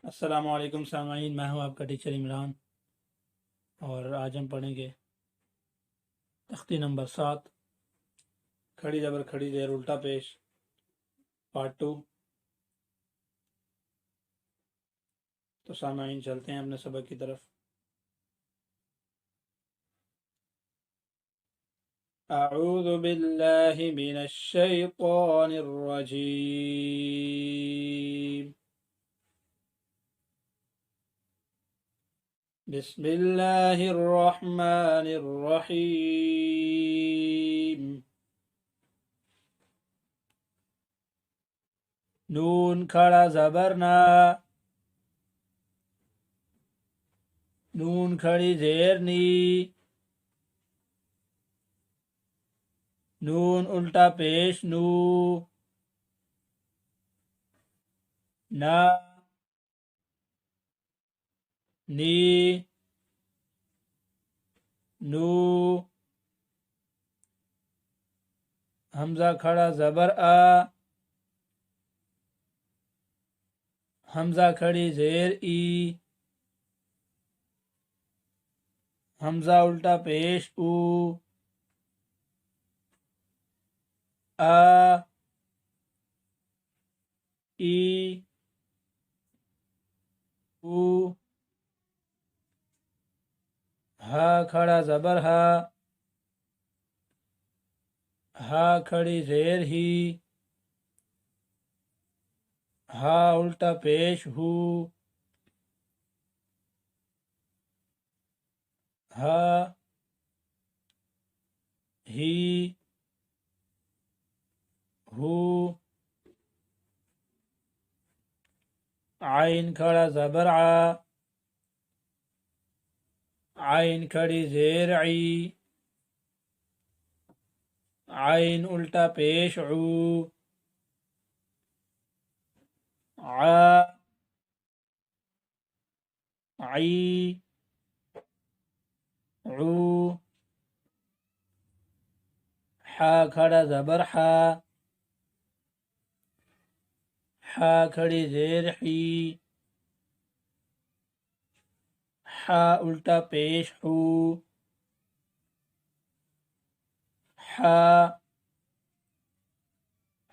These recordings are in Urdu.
السلام علیکم سامعین، میں ہوں آپ کا ٹیچر عمران، اور آج ہم پڑھیں گے تختی نمبر 7، کھڑی زبر کھڑی زیر الٹا پیش، پارٹ 2۔ تو سامعین چلتے ہیں اپنے سبق کی طرف۔ اعوذ باللہ من الشیطان الرجیم، بسم اللہ الرحمن الرحیم۔ نون کھڑا زبر نا، نون کھڑی زیر نی، نون الٹا پیش نو، نا نی، نو، حمزہ کھڑا زبر آ، حمزہ کھڑی زیر ای، حمزہ الٹا پیش او، آ، ای، او، ہا کھڑا زبر ہا، ہا کھڑی زیر ہی، ہا الٹا پیش ہو، ہا، ہی، ہو، عین کھڑا زبر آ، عین کھڑی زیر عی، عین الٹا پیش عو، ع، عی، عو، حا کھڑا زبر حا، حا کھڑی زیر حی، حا الٹا پیش حو، حا،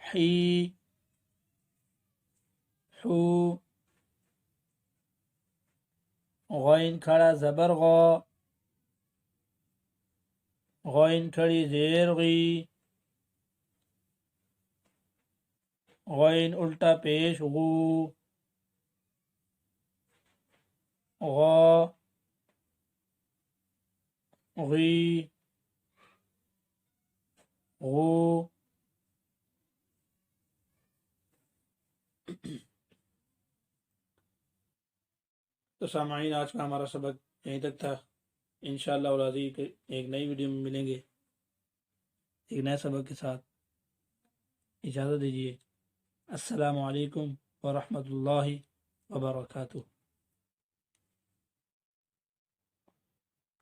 حی، حو، غین کھڑا زبر غا، غین کھڑی زیر غی، غین الٹا پیش غو، غا، غی، غو۔ تو سامعین آج کا ہمارا سبق یہیں تک تھا۔ انشاءاللہ العزیز ایک نئی ویڈیو میں ملیں گے ایک نئے سبق کے ساتھ۔ اجازت دیجیے۔ السلام علیکم ورحمۃ اللہ وبرکاتہ۔